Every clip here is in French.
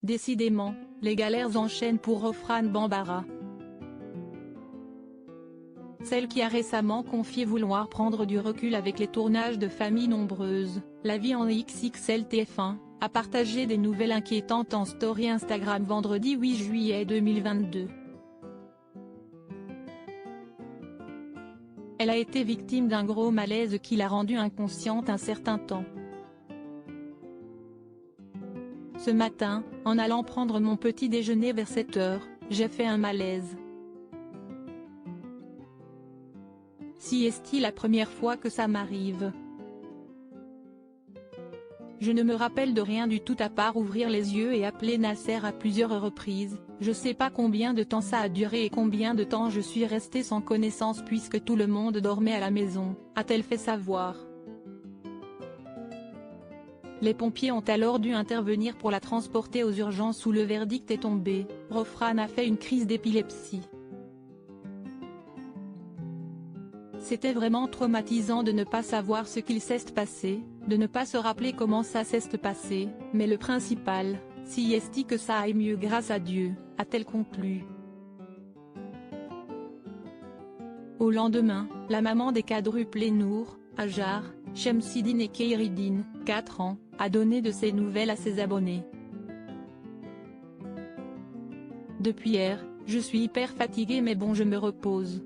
Décidément, les galères enchaînent pour Rofrane Bambara. Celle qui a récemment confié vouloir prendre du recul avec les tournages de familles nombreuses, la vie en XXL TF1, a partagé des nouvelles inquiétantes en story Instagram vendredi 8 juillet 2022. Elle a été victime d'un gros malaise qui l'a rendue inconsciente un certain temps. Ce matin, en allant prendre mon petit déjeuner vers 7 h, j'ai fait un malaise. Si est-il la première fois que ça m'arrive? Je ne me rappelle de rien du tout à part ouvrir les yeux et appeler Nasser à plusieurs reprises. Je sais pas combien de temps ça a duré et combien de temps je suis restée sans connaissance puisque tout le monde dormait à la maison, a-t-elle fait savoir. Les pompiers ont alors dû intervenir pour la transporter aux urgences où le verdict est tombé, Rofrane a fait une crise d'épilepsie. C'était vraiment traumatisant de ne pas savoir ce qu'il s'est passé, de ne pas se rappeler comment ça s'est passé, mais le principal, si est que ça aille mieux grâce à Dieu, a-t-elle conclu. Au lendemain, la maman des quadruplés Nour, Hajar, Chemsidine et Keiridine, 4 ans, a donné de ses nouvelles à ses abonnés. Depuis hier, je suis hyper fatiguée mais bon je me repose.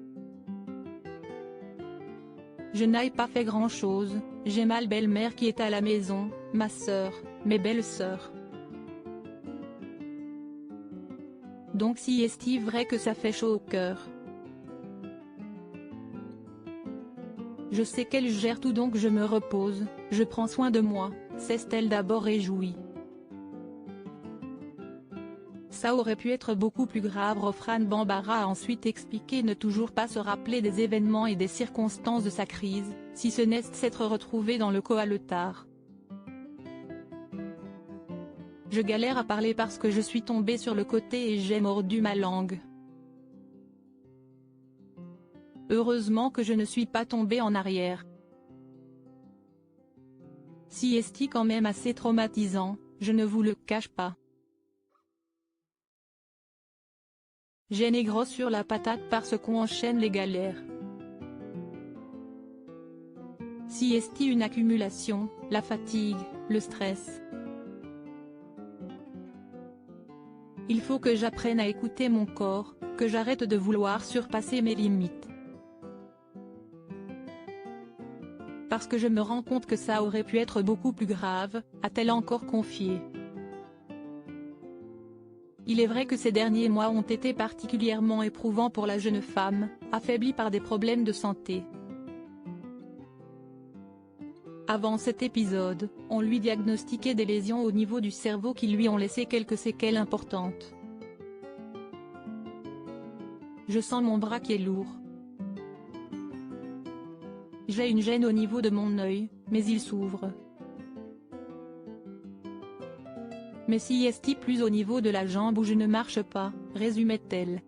Je n'ai pas fait grand-chose, j'ai ma belle-mère qui est à la maison, ma sœur, mes belles-sœurs. Donc si est-il vrai que ça fait chaud au cœur. Je sais qu'elle gère tout donc je me repose, je prends soin de moi, s'est-elle d'abord réjouie. Ça aurait pu être beaucoup plus grave. Rofrane Bambara a ensuite expliqué ne toujours pas se rappeler des événements et des circonstances de sa crise, si ce n'est s'être retrouvée dans le coaletard. Je galère à parler parce que je suis tombée sur le côté et j'ai mordu ma langue. Heureusement que je ne suis pas tombée en arrière. Si est quand même assez traumatisant, je ne vous le cache pas. J'ai négro sur la patate parce qu'on enchaîne les galères. Si est une accumulation, la fatigue, le stress. Il faut que j'apprenne à écouter mon corps, que j'arrête de vouloir surpasser mes limites. Parce que je me rends compte que ça aurait pu être beaucoup plus grave, a-t-elle encore confié. Il est vrai que ces derniers mois ont été particulièrement éprouvants pour la jeune femme, affaiblie par des problèmes de santé. Avant cet épisode, on lui diagnostiquait des lésions au niveau du cerveau qui lui ont laissé quelques séquelles importantes. Je sens mon bras qui est lourd. J'ai une gêne au niveau de mon œil, mais il s'ouvre. Mais si est plus au niveau de la jambe où je ne marche pas, résumait-elle.